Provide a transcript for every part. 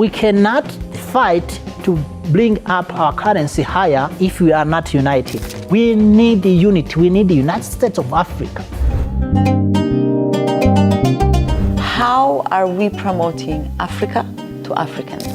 We cannot fight to bring up our currency higher if we are not united. We need unity. We need the United States of Africa. How are we promoting Africa to Africans?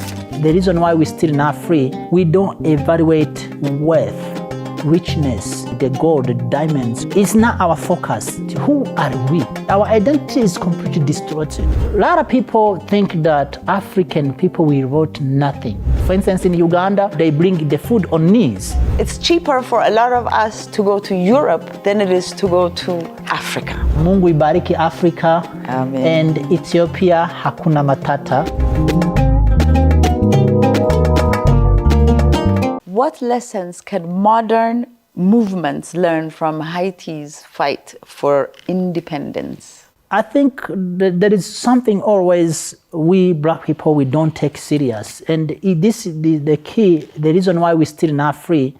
The reason why we're still not free, we don't evaluate wealth, richness, the gold, the diamonds. It's not our focus. Who are we? Our identity is completely distorted. A lot of people think that African people will vote nothing. For instance, in Uganda, they bring the food on knees. It's cheaper for a lot of us to go to Europe than it is to go to Africa. Mungu ibariki Africa. Amen. And Ethiopia, hakuna matata. What lessons can modern movements learn from Haiti's fight for independence? I think that there is something always we black people, we don't take serious. And this is the key, the reason why we're still not free.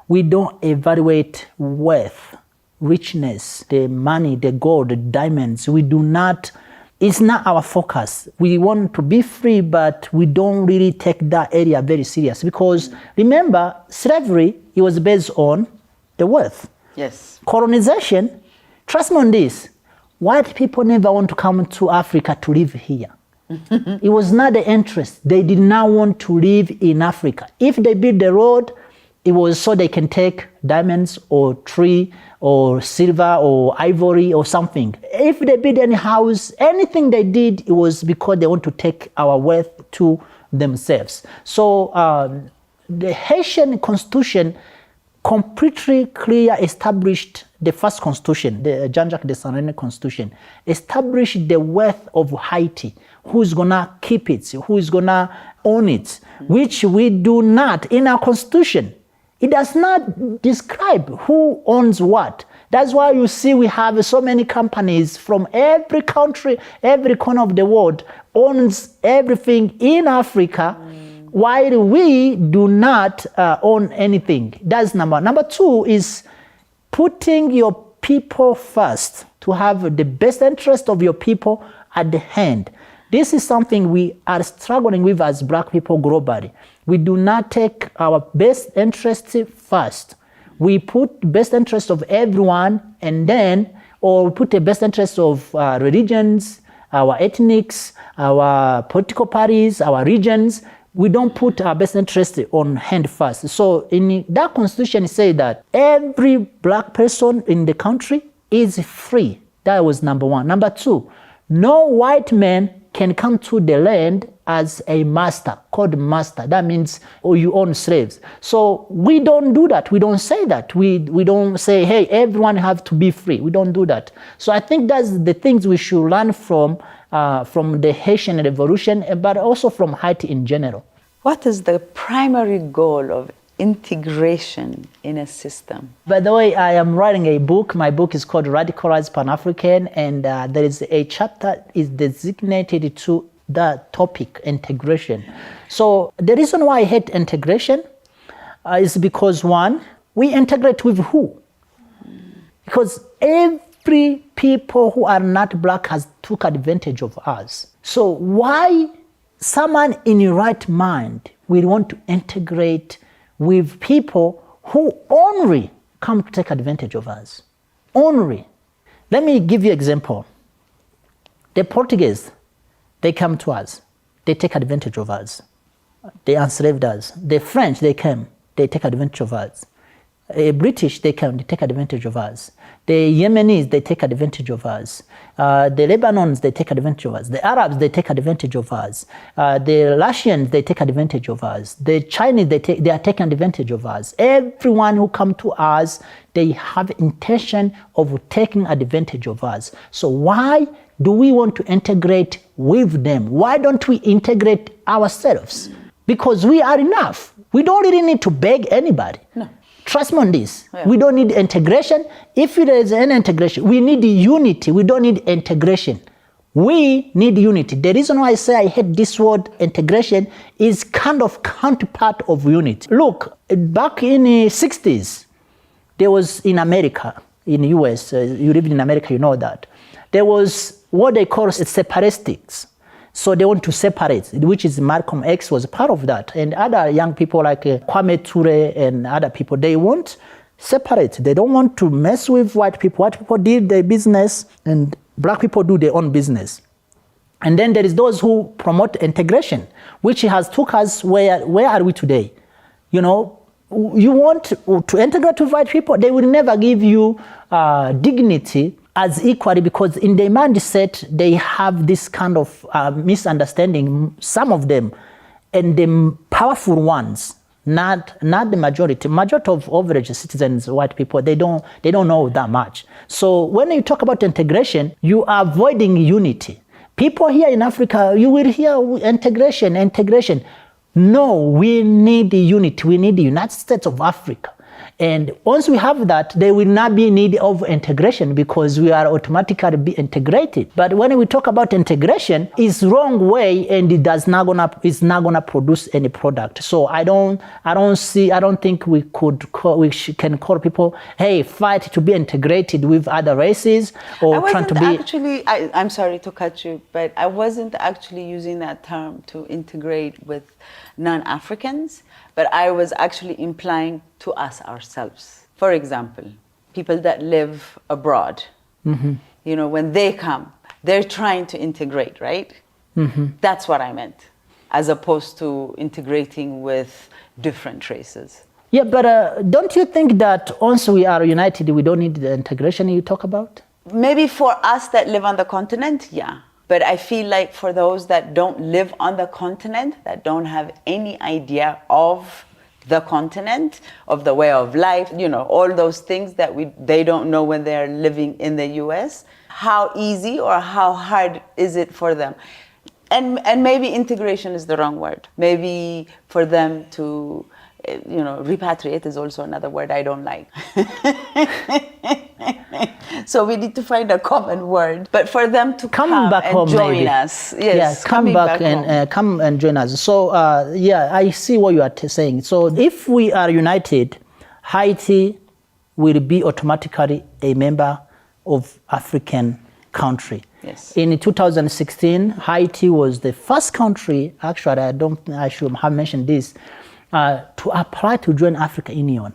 We don't evaluate wealth, richness, the money, the gold, the diamonds. We do not, it's not our focus. We want to be free, but we don't really take that area very serious. Because remember, slavery, it was based on the wealth. Yes. Colonization, trust me on this, white people never want to come to Africa to live here. It was not the interest. They did not want to live in Africa. If they built the road, it was so they can take diamonds or tree or silver or ivory or something. If they built any house, anything they did, it was because they want to take our wealth to themselves. So the Haitian constitution completely clear established the first constitution, the Jean-Jacques Dessalines constitution, established the wealth of Haiti, who's gonna keep it, who's gonna own it, which we do not in our constitution. It does not describe who owns what. That's why you see we have so many companies from every country, every corner of the world owns everything in Africa, while we do not own anything. That's number one. Number two is putting your people first, to have the best interest of your people at the hand. This is something we are struggling with as black people globally. We do not take our best interest first. We put the best interest of everyone and then, or we put the best interest of religions, our ethnics, our political parties, our regions. We don't put our best interest on hand first. So in that constitution, it says that every black person in the country is free. That was number one. Number two, no white man can come to the land as a master, called master. That means you own slaves. So we don't do that. We don't say that. We don't say, hey, everyone have to be free. We don't do that. So I think that's the things we should learn from the Haitian Revolution, but also from Haiti in general. What is the primary goal of integration in a system? By the way, I am writing a book. My book is called Radicalized Pan-African, and there is a chapter is designated to the topic integration. So the reason why I hate integration is because one, we integrate with who? Because every people who are not black has took advantage of us. So why someone in your right mind will want to integrate with people who only come to take advantage of us? Only. Let me give you an example. The Portuguese, they come to us. They take advantage of us. They enslaved us. The French, they came. They take advantage of us. British, they come. They take advantage of us. The Yemenis, they take advantage of us. The Lebanons, they take advantage of us. The Arabs, they take advantage of us. The Russians, they take advantage of us. The Chinese, they are taking advantage of us. Everyone who come to us, they have intention of taking advantage of us. So why do we want to integrate with them? Why don't we integrate ourselves? Because we are enough. We don't really need to beg anybody. No. Trust me on this. Yeah. We don't need integration. If there is an integration, we need unity. We don't need integration. We need unity. The reason why I say I hate this word integration is kind of counterpart of unity. Look, back in the 60s, there was in America, in the US, you live in America, you know that. There was what they call separatists. So they want to separate, which is Malcolm X was part of that. And other young people like Kwame Ture and other people, they want separate. They don't want to mess with white people. White people did their business and black people do their own business. And then there is those who promote integration, which has took us where are we today? You know, you want to integrate with white people, they will never give you dignity as equally, because in their mindset, they have this kind of misunderstanding, some of them, and the powerful ones, not the majority. Majority of average citizens, white people, they don't know that much. So when you talk about integration, you are avoiding unity. People here in Africa, you will hear integration. No, we need the unity. We need the United States of Africa. And once we have that, there will not be need of integration because we are automatically be integrated. But when we talk about integration, it's wrong way and it's not gonna produce any product. So I don't think we can call people, hey, fight to be integrated with other races or trying to be. I'm sorry to cut you, but I wasn't actually using that term to integrate with non-Africans, but I was actually implying to us ourselves. For example, people that live abroad, you know, when they come, they're trying to integrate, right? That's what I meant, as opposed to integrating with different races. Yeah, but don't you think that once we are united, we don't need the integration you talk about? Maybe for us that live on the continent, yeah. But I feel like for those that don't live on the continent, that don't have any idea of the continent, of the way of life, you know, all those things that they don't know when they're living in the US, how easy or how hard is it for them? And maybe integration is the wrong word. Maybe for them to, you know, repatriate is also another word I don't like. So we need to find a common word. But for them to come back and home, join us. Yes, come back and come and join us. So yeah, I see what you are saying. So if we are united, Haiti will be automatically a member of African country. Yes. In 2016, Haiti was the first country, actually I should have mentioned this, to apply to join African Union,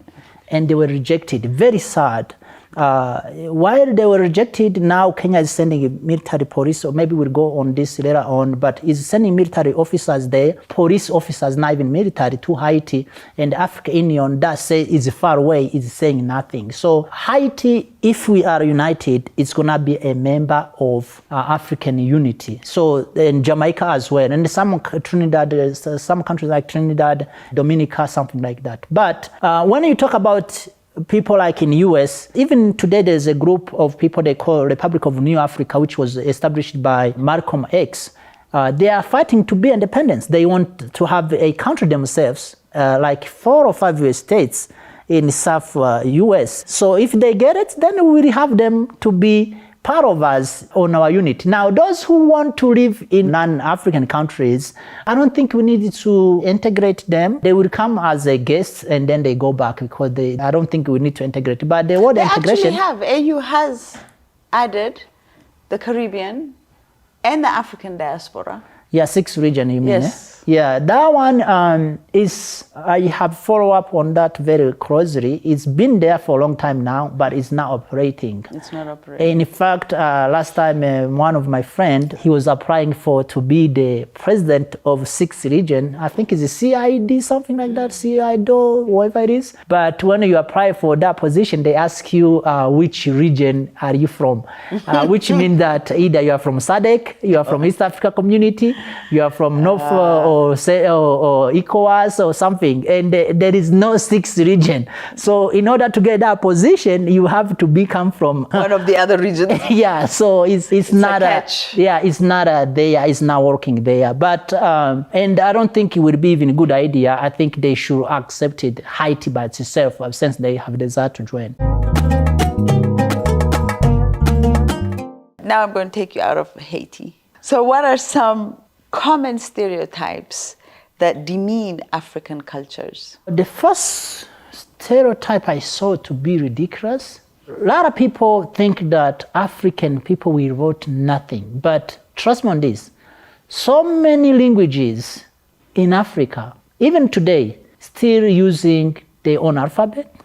and they were rejected. Very sad. While they were rejected, now Kenya is sending military police, or maybe we'll go on this later on, but is sending military officers there, police officers, not even military, to Haiti, and the African Union that say is far away, is saying nothing. So Haiti, if we are united, it's gonna be a member of African unity. So in Jamaica as well, and some Trinidad, some countries like Trinidad, Dominica, something like that. But when you talk about people like in US, even today there's a group of people they call Republic of New Africa, which was established by Malcolm X. They are fighting to be independent. They want to have a country themselves, like 4 or 5 US states in South US. So if they get it, then we will have them to be part of us on our unit. Now, those who want to live in non-African countries, I don't think we need to integrate them. They will come as a guest and then they go back because I don't think we need to integrate. But the word integration... Actually AU has added the Caribbean and the African diaspora. Yeah, 6 region, you mean? Yes. Yeah, that one is, I have followed up on that very closely. It's been there for a long time now, but it's not operating. It's not operating. In fact, last time, one of my friends, he was applying to be the president of 6 region. I think it's a CID, something like that, CIDO, whatever it is. But when you apply for that position, they ask you which region are you from, which means that either you are from SADC, you are from East Africa Community, you are from North or ECOWAS or something, and there is no 6th region. So in order to get that position, you have to become from one of the other regions. Yeah, so it's not a catch. It's not there. It's not working there. But and I don't think it would be even a good idea. I think they should accept it Haiti by itself since they have desire to join. Now I'm going to take you out of Haiti. So what are some common stereotypes that demean African cultures? The first stereotype I saw to be ridiculous, a lot of people think that African people will vote nothing. But trust me on this, so many languages in Africa, even today, still using their own alphabet.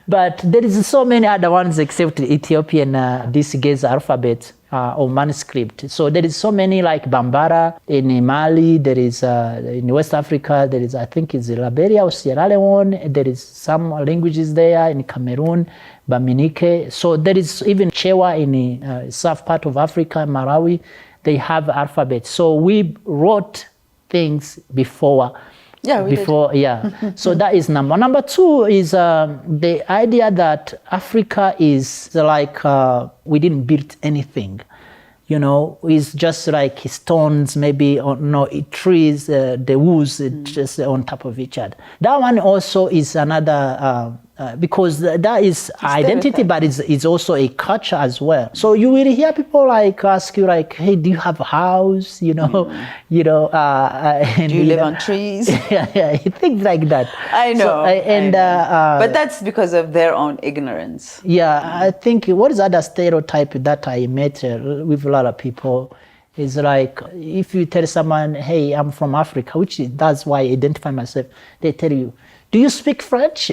But there is so many other ones except the Ethiopian, this Gez alphabet or manuscript. So there is so many like Bambara in Mali, there is in West Africa, there is, I think it's Liberia or Sierra Leone, there is some languages there in Cameroon, Baminike. So there is even Chewa in the south part of Africa, Malawi, they have alphabet. So we wrote things before. So that is number. Number two is the idea that Africa is like we didn't build anything. You know, it's just like stones, maybe, or no, trees, the woods just on top of each other. That one also is another, because that is identity, but it's also a culture as well. So you will hear people like ask you like, hey, do you have a house? You know, and, do you live on trees? Things like that. I know. So, but that's because of their own ignorance. Yeah, I think what is other stereotype that I met with a lot of people is like, if you tell someone, hey, I'm from Africa, which that's why I identify myself, they tell you, do you speak French?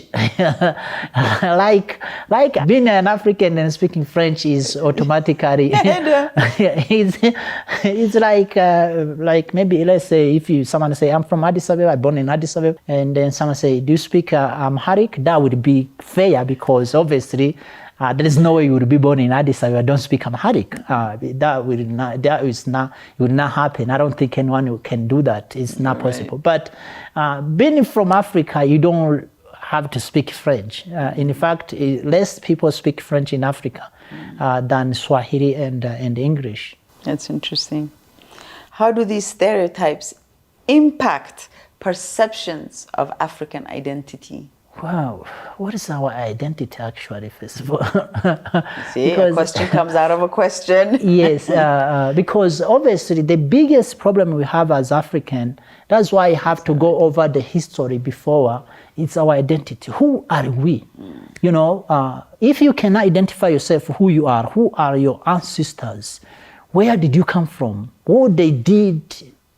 like being an African and speaking French is automatically it's like maybe let's say if someone say I'm from Addis Ababa, I'm born in Addis Ababa, and then someone say, do you speak Amharic? That would be fair because obviously there is no way you would be born in Addis Ababa, don't speak Amharic. That would not happen. I don't think anyone can do that. It's not possible. But being from Africa, you don't have to speak French. In fact, less people speak French in Africa than Swahili and English. That's interesting. How do these stereotypes impact perceptions of African identity? Wow, what is our identity actually, first of all? See, a question comes out of a question. Yes, because obviously the biggest problem we have as African, that's why I have to go over the history before, it's our identity. Who are we? You know, if you cannot identify yourself, who you are, who are your ancestors, where did you come from, what they did,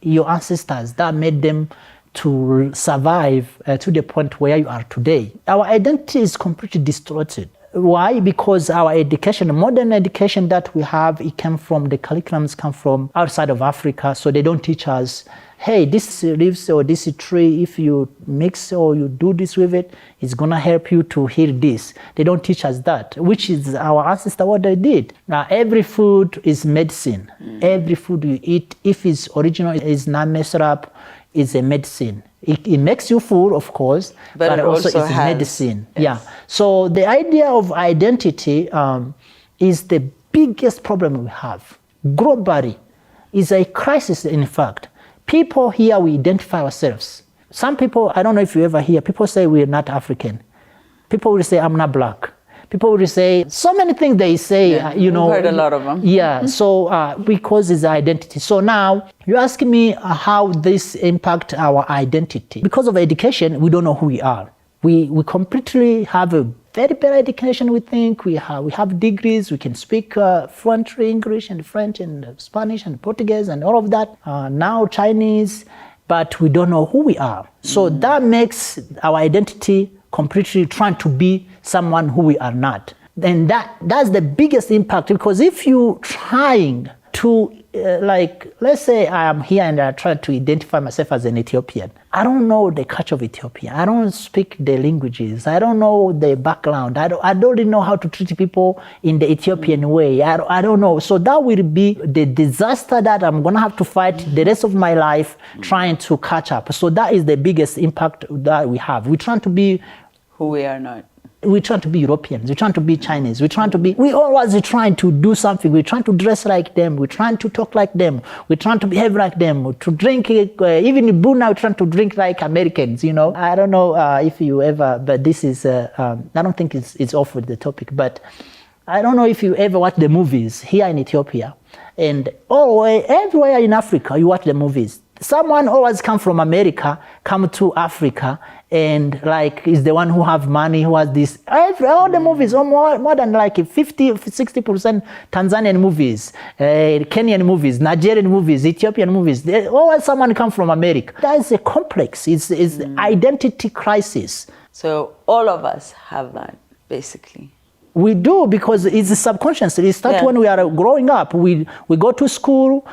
your ancestors that made them to survive to the point where you are today. Our identity is completely distorted. Why? Because our education, modern education that we have, it came from, the curriculums come from outside of Africa, so they don't teach us, hey, this leaves or this tree, if you mix or you do this with it, it's gonna help you to heal this. They don't teach us that, which is our ancestors, what they did. Now, every food is medicine. Every food you eat, if it's original, is not messed up, is a medicine. It makes you full, of course, but also it's medicine. Yes. Yeah. So the idea of identity is the biggest problem we have. Globally, is a crisis, in fact. People here, we identify ourselves. Some people, I don't know if you ever hear, people say we're not African. People will say, I'm not black. People will say, so many things they say, you know. I've heard a lot of them. Yeah, so because it's identity. So now, you're asking me how this impact our identity. Because of education, we don't know who we are. We completely have a very bad education, we think. We have degrees, we can speak fluently English and French and Spanish and Portuguese and all of that. Now Chinese, but we don't know who we are. So that makes our identity completely trying to be someone who we are not. And that's the biggest impact, because if you trying to, like, let's say I am here and I try to identify myself as an Ethiopian. I don't know the culture of Ethiopia. I don't speak the languages. I don't know the background. I don't really know how to treat people in the Ethiopian way. I don't know. So that will be the disaster that I'm going to have to fight the rest of my life trying to catch up. So that is the biggest impact that we have. We're trying to be who we are not. We're trying to be Europeans, we're trying to be Chinese, we always trying to do something, we're trying to dress like them, we're trying to talk like them, we're trying to behave like them, to drink, even in Buna, we're trying to drink like Americans, you know. I don't know if you ever, but this is, I don't think it's off with the topic, but I don't know if you ever watch the movies here in Ethiopia, and everywhere in Africa, you watch the movies. Someone always come from America, come to Africa, and like is the one who have money, who has this. All the movies, or more than like 50-60% Tanzanian movies, Kenyan movies, Nigerian movies, Ethiopian movies. Always someone come from America. That is a complex. It's identity crisis. So all of us have that, basically. We do, because it's subconscious. It starts when we are growing up. We go to school,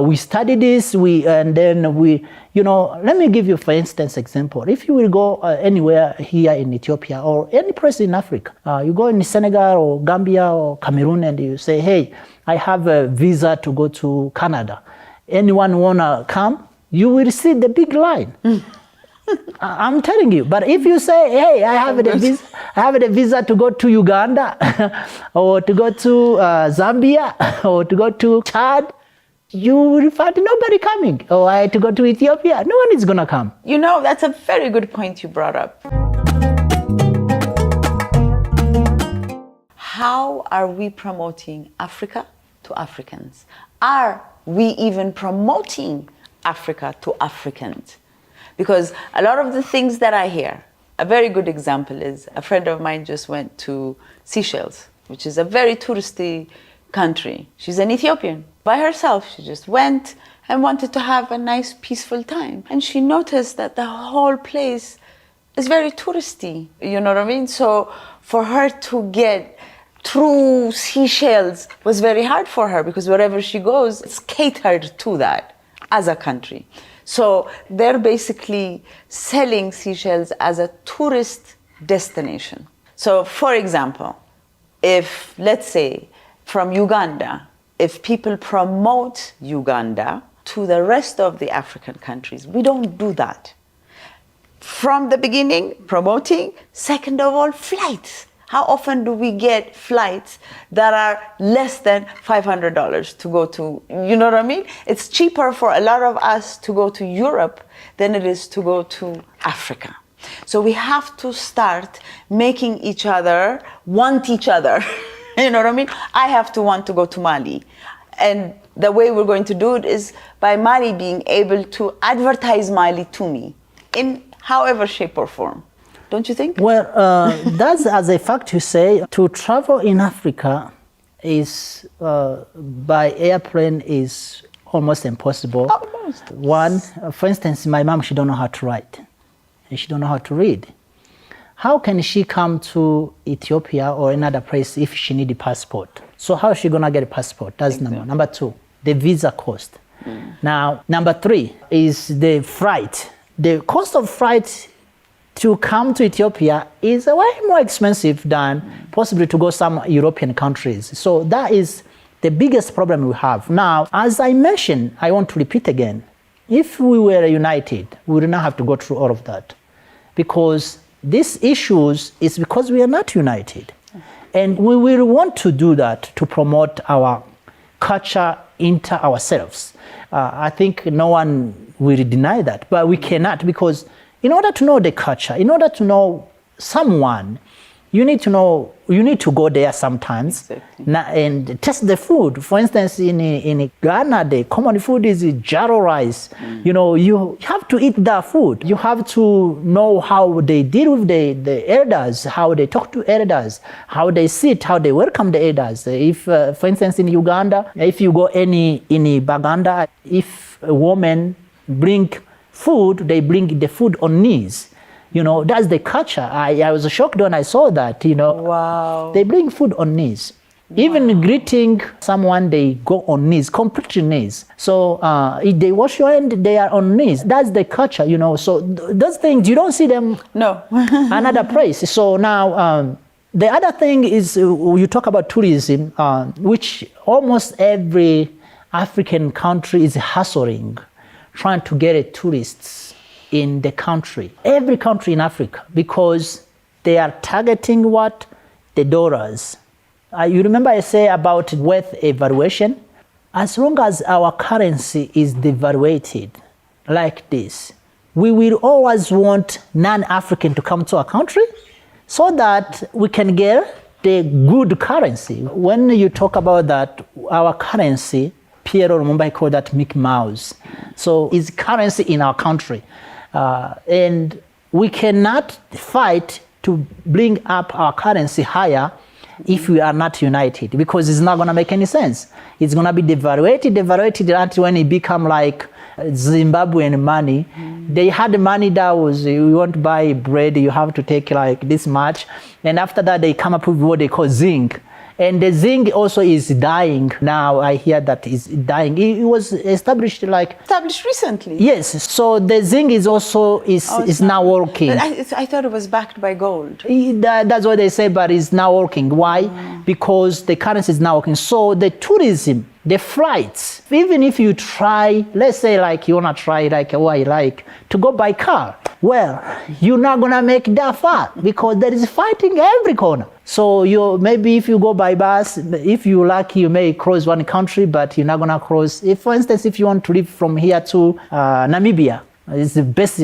we study this, and then we, let me give you, for instance, example. If you will go anywhere here in Ethiopia or any place in Africa, you go in Senegal or Gambia or Cameroon and you say, hey, I have a visa to go to Canada. Anyone wanna come? You will see the big line. I'm telling you. But if you say, hey, I have a visa to go to Uganda or to go to Zambia or to go to Chad, you will find nobody coming. Or to go to Ethiopia, no one is going to come. That's a very good point you brought up. How are we promoting Africa to Africans? Are we even promoting Africa to Africans? Because a lot of the things that I hear, a very good example is a friend of mine just went to Seychelles, which is a very touristy country. She's an Ethiopian. By herself, she just went and wanted to have a nice, peaceful time. And she noticed that the whole place is very touristy. You know what I mean? So for her to get through Seychelles was very hard for her, because wherever she goes, it's catered to that as a country. So they're basically selling Seychelles as a tourist destination. So for example, if, let's say, from Uganda, if people promote Uganda to the rest of the African countries, we don't do that. From the beginning, promoting. Second of all, flights. How often do we get flights that are less than $500 to go to, you know what I mean? It's cheaper for a lot of us to go to Europe than it is to go to Africa. So we have to start making each other want each other. You know what I mean? I have to want to go to Mali. And the way we're going to do it is by Mali being able to advertise Mali to me in however shape or form. Don't you think? Well, that's as a fact you say. To travel in Africa is by airplane is almost impossible. Almost. One, for instance, my mom, she don't know how to write, and she don't know how to read. How can she come to Ethiopia or another place if she need a passport? So how is she gonna get a passport? That's exactly. Number two, the visa cost. Now, number three is the flight. The cost of flight to come to Ethiopia is way more expensive than possibly to go some European countries. So that is the biggest problem we have. Now, as I mentioned, I want to repeat again, if we were united, we would not have to go through all of that. Because these issues is because we are not united. And we will want to do that to promote our culture into ourselves. I think no one will deny that, but we cannot, because in order to know the culture, in order to know someone, you need to go there sometimes. Exactly. And test the food. For instance, in Ghana, the common food is jaro rice. You have to eat that food. You have to know how they deal with the elders, how they talk to elders, how they sit, how they welcome the elders. If, for instance, in Uganda, if you go in Baganda, if a woman bring food, they bring the food on knees. That's the culture. I was shocked when I saw that, Wow. They bring food on knees. Wow. Even greeting someone, they go on knees, completely knees. So if they wash your hand, they are on knees. That's the culture, So those things, you don't see them another place. So now, the other thing is, you talk about tourism, which almost every African country is hustling, trying to get tourists in the country, every country in Africa, because they are targeting what? The dollars. You remember I say about wealth evaluation? As long as our currency is devaluated like this, we will always want non-African to come to our country so that we can get the good currency. When you talk about that, our currency Pierre Lumumba called that Mickey Mouse. So it's currency in our country. And we cannot fight to bring up our currency higher if we are not united, because it's not going to make any sense. It's going to be devaluated until when it become like Zimbabwean money. They had money that was, you want to buy bread, you have to take like this much. And after that, they come up with what they call zinc. And the zinc also is dying now. I hear that it's dying. It was established recently. Yes. So the zinc is also is now working. I thought it was backed by gold. That's what they say, but it's now working. Why? Because the currency is now working. So the tourism, the flights, even if you try, let's say like you want to try like Hawaii, like to go by car, well, you're not going to make that far because there is fighting every corner. So maybe if you go by bus, if you're lucky, you may cross one country, but you're not going to cross. If, for instance, if you want to live from here to Namibia, it's the best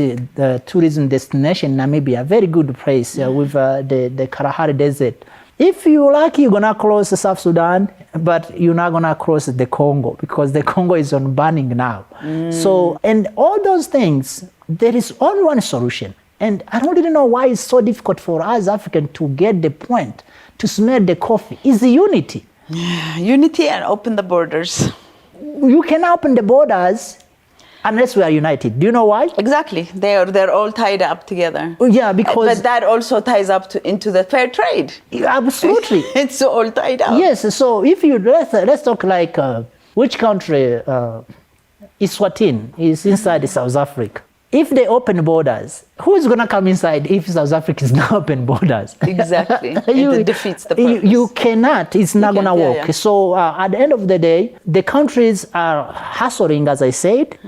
tourism destination, Namibia, very good place with the Kalahari Desert. If you're lucky, you're going to cross South Sudan, but you're not going to cross the Congo because the Congo is on burning now. So, and all those things, there is only one solution. And I don't really know why it's so difficult for us Africans to get the point, to smell the coffee. It's unity. Unity and open the borders. You cannot open the borders unless we are united. Do you know why? Exactly. They're all tied up together. Yeah, because... But that also ties up into the fair trade. Absolutely. It's all tied up. Yes, so if you... Let's talk like which country? Eswatini is inside South Africa. If they open borders, who is going to come inside if South Africa is not open borders? Exactly. It defeats the purpose. You cannot. It's not going to work. Yeah. So at the end of the day, the countries are hustling, as I said,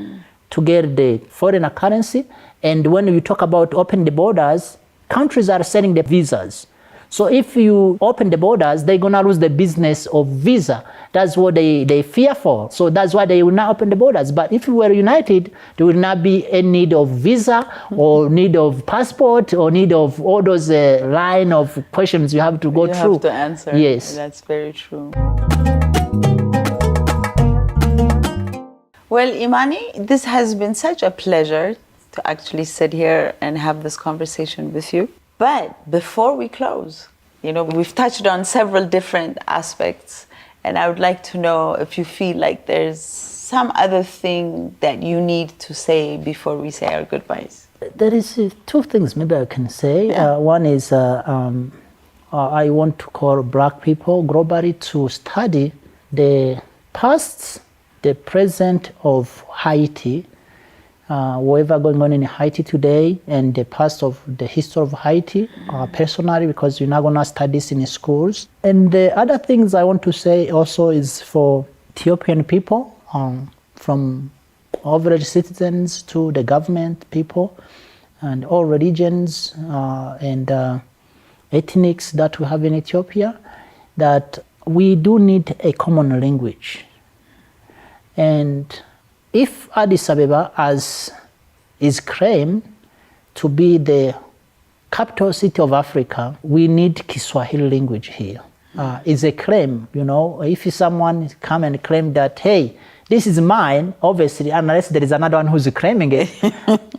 to get the foreign currency. And when you talk about open the borders, countries are selling the visas. So if you open the borders, they're going to lose the business of visa. That's what they fear for. So that's why they will not open the borders. But if we were united, there will not be any need of visa or need of passport or need of all those line of questions you have to go through. You have to answer. Yes. That's very true. Well, Imani, this has been such a pleasure to actually sit here and have this conversation with you. But before we close, we've touched on several different aspects, and I would like to know if you feel like there's some other thing that you need to say before we say our goodbyes. There is two things maybe I can say. Yeah. One is I want to call Black people globally to study the past, the present of Haiti, whatever going on in Haiti today, and the past of the history of Haiti personally, because you're not going to study this in schools. And the other things I want to say also is for Ethiopian people, from average citizens to the government people, and all religions and ethnics that we have in Ethiopia, that we do need a common language. And if Addis Ababa, as is claimed to be the capital city of Africa, we need Kiswahili language here. It's a claim, if someone come and claim that, hey, this is mine, obviously, unless there is another one who's claiming it,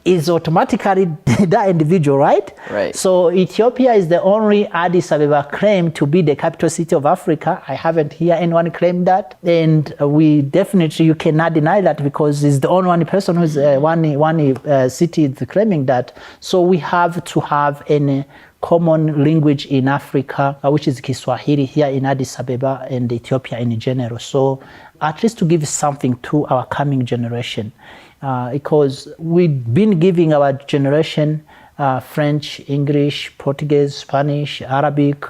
is automatically that individual, right? Right. So Ethiopia is the only Addis Ababa claim to be the capital city of Africa. I haven't heard anyone claim that. And you cannot deny that because it's the only one person who's one city is claiming that. So we have to have a common language in Africa, which is Kiswahili here in Addis Ababa and Ethiopia in general. So at least to give something to our coming generation, because we've been giving our generation French, English, Portuguese, Spanish, Arabic,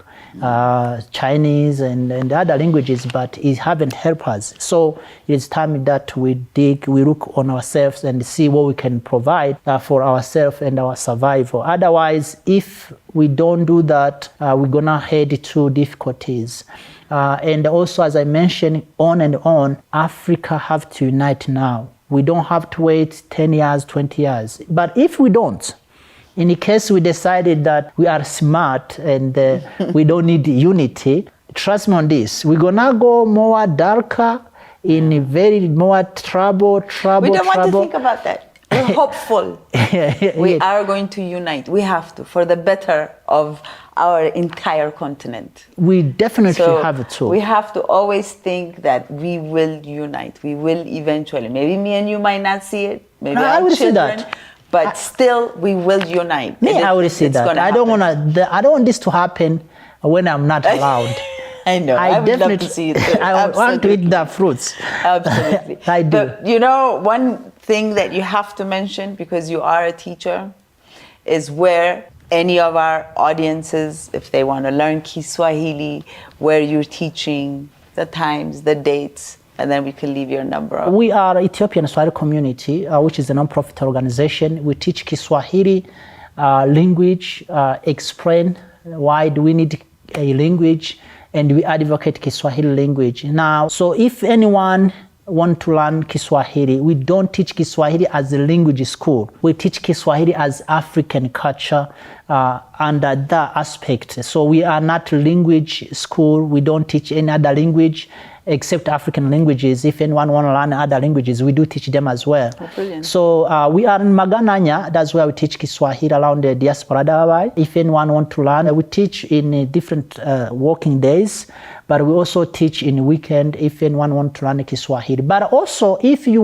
Chinese, and other languages, but it haven't helped us. So it's time that we look on ourselves and see what we can provide for ourselves and our survival. Otherwise, if we don't do that, we're gonna head to difficulties. And also, as I mentioned, on, Africa have to unite now. We don't have to wait 10 years, 20 years. But if we don't, in case we decided that we are smart and we don't need unity, trust me on this, we're gonna go more darker in a very more trouble. We don't want to think about that. We're hopeful. We are going to unite. We have to, for the better of our entire continent. We definitely have to. We have to always think that we will unite. We will eventually. Maybe me and you might not see it. Maybe I our would children. say that. But still, we will unite. I would say that. I don't want this to happen when I'm not allowed. I know. I would love to see it too. I want to eat the fruits. Absolutely. I do. But you know, one thing that you have to mention, because you are a teacher, is where any of our audiences, if they want to learn Kiswahili, where you're teaching, the times, the dates, and then we can leave your number. We are Ethiopian Swahili Community, which is a non-profit organization. We teach Kiswahili language, explain why do we need a language, and we advocate Kiswahili language. Now, so if anyone want to learn Kiswahili, we don't teach Kiswahili as a language school. We teach Kiswahili as African culture under that aspect. So we are not a language school. We don't teach any other language except African languages. If anyone want to learn other languages, we do teach them as well. Oh, brilliant. So we are in Magananya. That's where we teach Kiswahili around the Diaspora. If anyone want to learn, we teach in different working days, but we also teach in weekend if anyone want to learn Kiswahili. But also, if you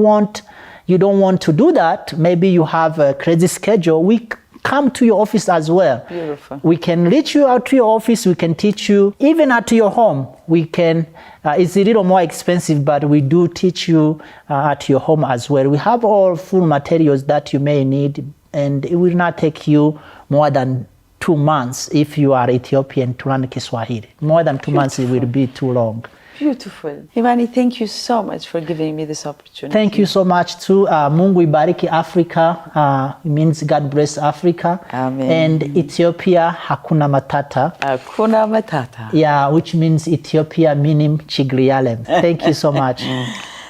don't want to do that, maybe you have a crazy schedule, we come to your office as well. Beautiful. We can reach you out to your office. We can teach you even at your home. We can. It's a little more expensive, but we do teach you at your home as well. We have all full materials that you may need, and it will not take you more than 2 months if you are Ethiopian to learn Kiswahili. More than 2 months, it will be too long. Beautiful. Imani, thank you so much for giving me this opportunity. Thank you so much too. Mungu ibariki Africa. It means God bless Africa. Amen. And Ethiopia, hakuna matata. Hakuna matata. Yeah, which means Ethiopia meaning Chiglialem. Thank you so much.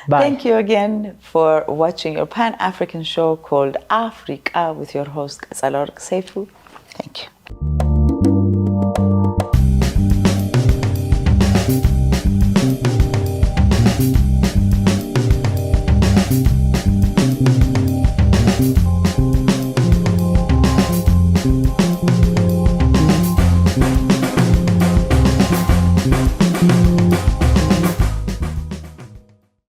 Bye. Thank you again for watching your Pan-African show called AfreeQa with your host, Qetselawork Seifu. Thank you.